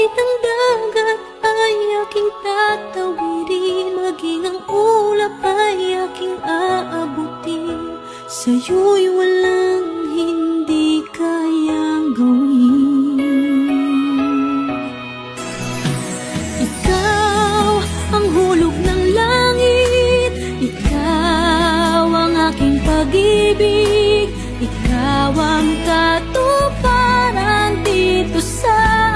Kahit ang dagat ay aking tatawirin, maging ang ulap ay aking aabutin, sa'yo'y walang hindi kayang gawin. Ikaw ang hulog ng langit, ikaw ang aking pag-ibig, ikaw ang katuparan dito sa